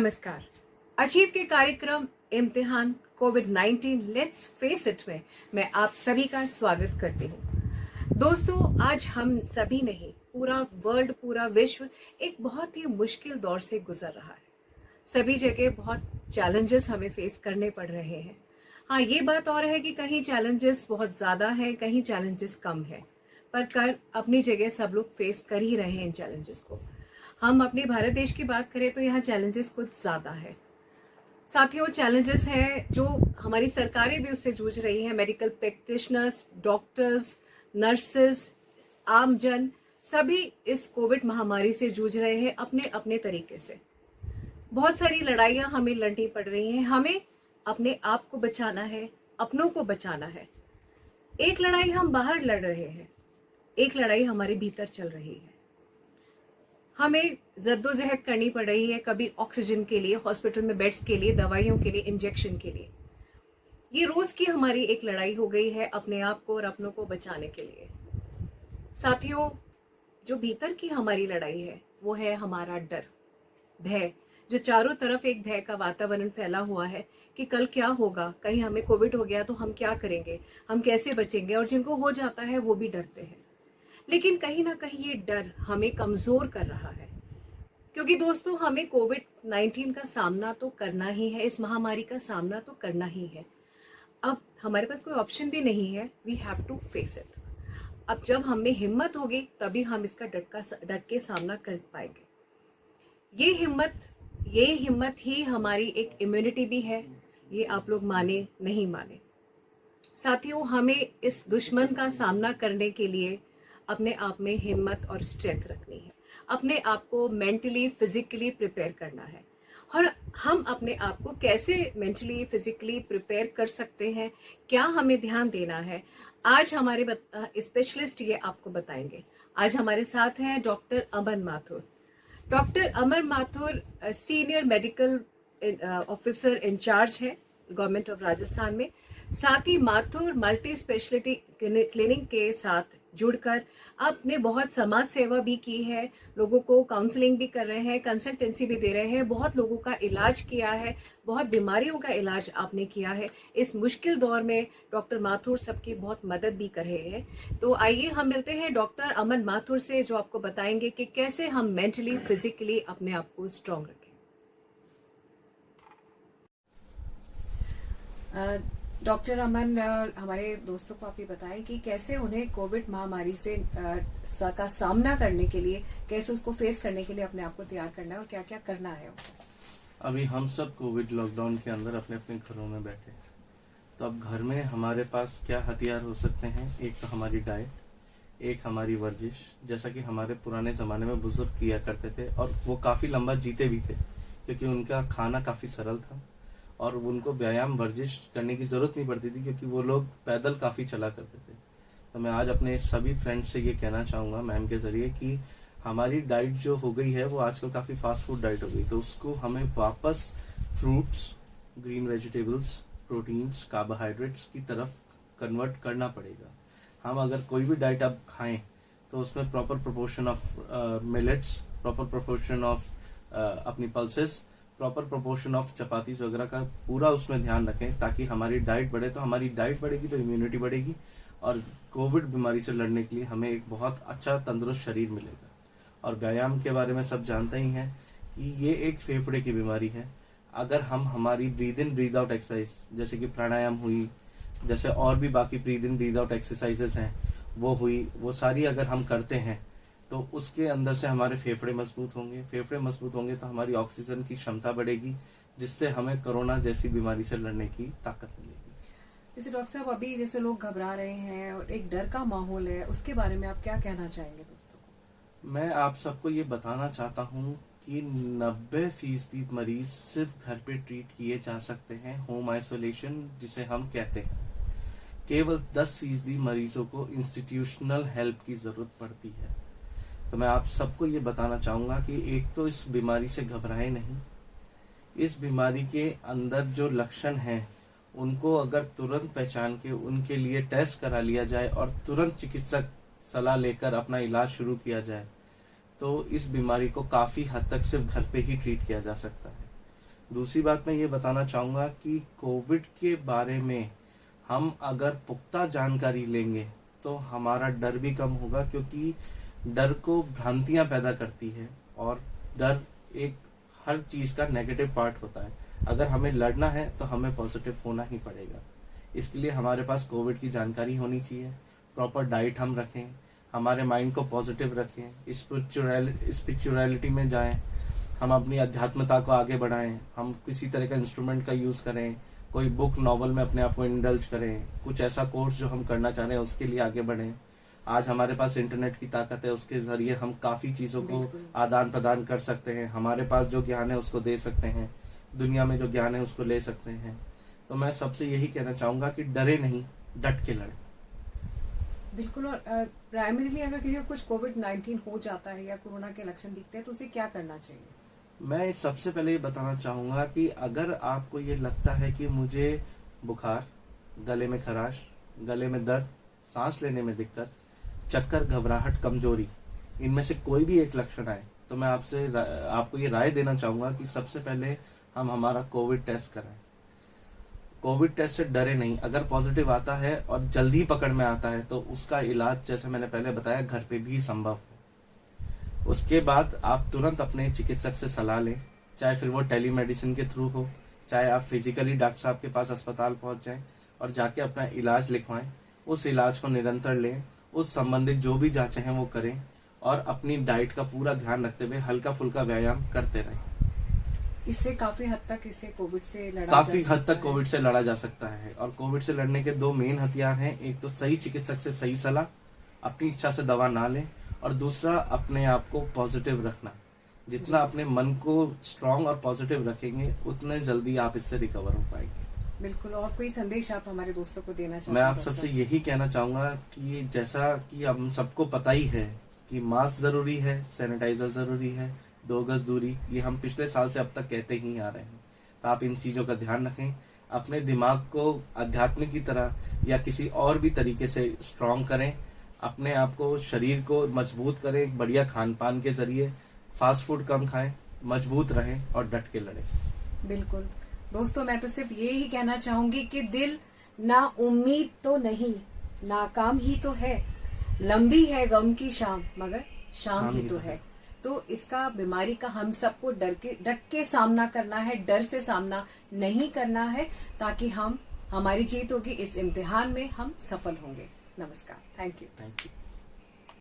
नमस्कार। अचीव के कार्यक्रम इम्तिहान कोविड-19 लेट्स फेस इट में मैं आप सभी का स्वागत करती हूँ। दोस्तों, आज हम सभी नहीं, पूरा वर्ल्ड, पूरा विश्व एक बहुत ही मुश्किल दौर से गुजर रहा है। सभी जगह बहुत चैलेंजेस हमें फेस करने पड़ रहे हैं। हाँ, ये बात और है कि कहीं चैलेंजेस बहुत ज्यादा है, कहीं चैलेंजेस कम है, पर कर अपनी जगह सब लोग फेस कर ही रहे हैं इन चैलेंजेस को। हम अपने भारत देश की बात करें तो यहाँ चैलेंजेस कुछ ज्यादा है। साथियों, चैलेंजेस है जो हमारी सरकारें भी उससे जूझ रही हैं। मेडिकल प्रैक्टिशनर्स, डॉक्टर्स, नर्सेस, आमजन सभी इस कोविड महामारी से जूझ रहे हैं अपने अपने तरीके से। बहुत सारी लड़ाइयां हमें लड़नी पड़ रही हैं। हमें अपने आप को बचाना है, अपनों को बचाना है। एक लड़ाई हम बाहर लड़ रहे हैं, एक लड़ाई हमारे भीतर चल रही है। हमें जद्दोजहद करनी पड़ रही है, कभी ऑक्सीजन के लिए, हॉस्पिटल में बेड्स के लिए, दवाइयों के लिए, इंजेक्शन के लिए। ये रोज की हमारी एक लड़ाई हो गई है अपने आप को और अपनों को बचाने के लिए। साथियों, जो भीतर की हमारी लड़ाई है वो है हमारा डर, भय, जो चारों तरफ एक भय का वातावरण फैला हुआ है कि कल क्या होगा, कहीं हमें कोविड हो गया तो हम क्या करेंगे, हम कैसे बचेंगे। और जिनको हो जाता है वो भी डरते हैं। लेकिन कहीं ना कहीं ये डर हमें कमजोर कर रहा है, क्योंकि दोस्तों हमें कोविड-19 का सामना तो करना ही है, इस महामारी का सामना तो करना ही है। अब हमारे पास कोई ऑप्शन भी नहीं है, we have to face it. अब जब हमें हिम्मत होगी तभी हम इसका डट के सामना कर पाएंगे। ये हिम्मत ही हमारी एक इम्यूनिटी भी है, ये आप लोग माने नहीं माने। साथियों, हमें इस दुश्मन का सामना करने के लिए अपने आप में हिम्मत और स्ट्रेंथ रखनी है, अपने आप को मेंटली फिजिकली प्रिपेयर करना है। और हम अपने आप को कैसे मेंटली फिजिकली प्रिपेयर कर सकते हैं, क्या हमें ध्यान देना है, आज हमारे स्पेशलिस्ट ये आपको बताएंगे। आज हमारे साथ हैं doctor Aman Mathur. Doctor Aman Mathur senior medical officer incharge है गवर्नमेंट ऑफ राजस्थान में। साथ ही माथुर मल्टी स्पेशलिटी क्लिनिक के साथ जुड़कर आपने बहुत समाज सेवा भी की है, लोगों को काउंसलिंग भी कर रहे हैं, कंसल्टेंसी भी दे रहे हैं, बहुत लोगों का इलाज किया है, बहुत बीमारियों का इलाज आपने किया है। इस मुश्किल दौर में डॉक्टर माथुर सबकी बहुत मदद भी कर रहे हैं। तो आइए हम मिलते हैं डॉक्टर अमन माथुर से, जो आपको बताएंगे कि कैसे हम मेंटली फिजिकली अपने आप को स्ट्रांग रखें। डॉक्टर अमन, हमारे दोस्तों को आप ये बताएं कि कैसे उन्हें कोविड महामारी से का सामना करने के लिए, कैसे उसको फेस करने के लिए अपने आप को तैयार करना है और क्या क्या करना है। अभी हम सब कोविड लॉकडाउन के अंदर अपने अपने घरों में बैठे, तो अब घर में हमारे पास क्या हथियार हो सकते हैं। एक तो हमारी डाइट, एक हमारी वर्जिश, जैसा कि हमारे पुराने ज़माने में बुजुर्ग किया करते थे और वो काफ़ी लंबा जीते भी थे, क्योंकि उनका खाना काफ़ी सरल था और उनको व्यायाम वर्जिश करने की ज़रूरत नहीं पड़ती थी, क्योंकि वो लोग पैदल काफ़ी चला करते थे। तो मैं आज अपने सभी फ्रेंड्स से ये कहना चाहूँगा मैम के ज़रिए कि हमारी डाइट जो हो गई है वो आजकल काफ़ी फास्ट फूड डाइट हो गई, तो उसको हमें वापस fruits, green vegetables, proteins, carbohydrates की तरफ कन्वर्ट करना पड़ेगा। हम अगर कोई भी डाइट आप खाएं तो उसमें proper proportion of millets, proper proportion of अपनी pulses, proper proportion of chapatis वगैरह का पूरा उसमें ध्यान रखें, ताकि हमारी डाइट बढ़े। तो हमारी डाइट बढ़ेगी तो इम्यूनिटी बढ़ेगी और कोविड बीमारी से लड़ने के लिए हमें एक बहुत अच्छा तंदुरुस्त शरीर मिलेगा। और व्यायाम के बारे में सब जानते ही हैं कि ये एक फेफड़े की बीमारी है। अगर हम हमारी breathe in breathe out exercise, जैसे कि प्राणायाम हुई, जैसे और भी बाकी breathe in breathe out exercises हैं वो हुई, वो सारी अगर हम करते हैं तो उसके अंदर से हमारे फेफड़े मजबूत होंगे। फेफड़े मजबूत होंगे तो हमारी ऑक्सीजन की क्षमता बढ़ेगी, जिससे हमें कोरोना जैसी बीमारी से लड़ने की ताकत मिलेगी। जैसे डॉक्टर साहब, अभी जैसे लोग घबरा रहे हैं और एक डर का माहौल है, उसके बारे में आप क्या कहना चाहेंगे दोस्तों को? मैं आप सबको ये बताना चाहता हूँ कि 90% मरीज सिर्फ घर पे ट्रीट किए जा सकते हैं, होम आइसोलेशन जिसे हम कहते हैं। केवल 10% मरीजों को इंस्टीट्यूशनल हेल्प की जरूरत पड़ती है। तो मैं आप सबको ये बताना चाहूँगा कि एक तो इस बीमारी से घबराएं नहीं। इस बीमारी के अंदर जो लक्षण हैं उनको अगर तुरंत पहचान के उनके लिए टेस्ट करा लिया जाए और तुरंत चिकित्सक सलाह लेकर अपना इलाज शुरू किया जाए तो इस बीमारी को काफ़ी हद तक सिर्फ घर पे ही ट्रीट किया जा सकता है। दूसरी बात मैं ये बताना चाहूँगा कि कोविड के बारे में हम अगर पुख्ता जानकारी लेंगे तो हमारा डर भी कम होगा, क्योंकि डर को भ्रांतियां पैदा करती है और डर एक हर चीज का नेगेटिव पार्ट होता है। अगर हमें लड़ना है तो हमें पॉजिटिव होना ही पड़ेगा। इसके लिए हमारे पास कोविड की जानकारी होनी चाहिए, प्रॉपर डाइट हम रखें, हमारे माइंड को पॉजिटिव रखें, स्पिरिचुअलिटी में जाएं, हम अपनी अध्यात्मता को आगे बढ़ाएं, हम किसी तरह का इंस्ट्रूमेंट का यूज करें, कोई बुक नॉवल में अपने आप को इंडल्ज करें, कुछ ऐसा कोर्स जो हम करना चाह रहे हैं उसके लिए आगे बढ़ें। आज हमारे पास इंटरनेट की ताकत है, उसके जरिए हम काफी चीजों को आदान प्रदान कर सकते हैं, हमारे पास जो ज्ञान है उसको दे सकते हैं, दुनिया में जो ज्ञान है उसको ले सकते हैं। तो मैं सबसे यही कहना चाहूंगा कि डरे नहीं, डट के लड़े। बिल्कुल। और प्राइमरीली अगर किसी को कुछ कोविड-19 हो जाता है या कोरोना के लक्षण दिखते हैं तो उसे क्या करना चाहिए? मैं सबसे पहले ये बताना चाहूंगा कि अगर आपको ये लगता है कि मुझे बुखार, गले में खराश, गले में दर्द, सांस लेने में दिक्कत, चक्कर, घबराहट, कमजोरी, इनमें से कोई भी एक लक्षण आए तो मैं आपको ये राय देना चाहूंगा कि सबसे पहले हम हमारा कोविड टेस्ट कराएं। कोविड टेस्ट से डरे नहीं। अगर पॉजिटिव आता है और जल्दी पकड़ में आता है तो उसका इलाज, जैसे मैंने पहले बताया, घर पे भी संभव है। उसके बाद आप तुरंत अपने चिकित्सक से सलाह लें, चाहे फिर वो टेलीमेडिसिन के थ्रू हो, चाहे आप फिजिकली डॉक्टर साहब के पास अस्पताल पहुंच जाएं और जाके अपना इलाज लिखवाएं। उस इलाज को निरंतर लें, उस संबंधित जो भी जांचें हैं वो करें और अपनी डाइट का पूरा ध्यान रखते हुए हल्का फुल्का व्यायाम करते रहें। इससे काफी हद तक कोविड से लड़ा जा सकता है। और कोविड से लड़ने के दो मेन हथियार हैं, एक तो सही चिकित्सक से सही सलाह, अपनी इच्छा से दवा ना लें, और दूसरा अपने आप को पॉजिटिव रखना। जितना अपने मन को स्ट्रांग और पॉजिटिव रखेंगे उतने जल्दी आप इससे रिकवर हो पाएंगे। बिल्कुल। और कोई संदेश आप हमारे दोस्तों को देना चाहते हैं? मैं आप सबसे यही कहना चाहूंगा कि जैसा कि हम सबको पता ही है कि मास्क जरूरी है, सैनिटाइजर जरूरी है, 2 गज दूरी, ये हम पिछले साल से अब तक कहते ही आ रहे हैं। तो आप इन चीजों का ध्यान रखें, अपने दिमाग को अध्यात्म की तरह या किसी और भी तरीके से स्ट्रांग करें, अपने आप को, शरीर को मजबूत करें, बढ़िया खान पान के जरिए, फास्ट फूड कम खाएं, मजबूत रहें और डट के लड़ें। बिल्कुल। दोस्तों, मैं तो सिर्फ ये ही कहना चाहूंगी कि दिल ना उम्मीद तो नहीं, नाकाम ही तो है, लंबी है गम की शाम मगर शाम ही तो है। तो इसका, बीमारी का हम सबको डट के सामना करना है, डर से सामना नहीं करना है, ताकि हमारी जीत होगी। इस इम्तिहान में हम सफल होंगे। नमस्कार। Thank you.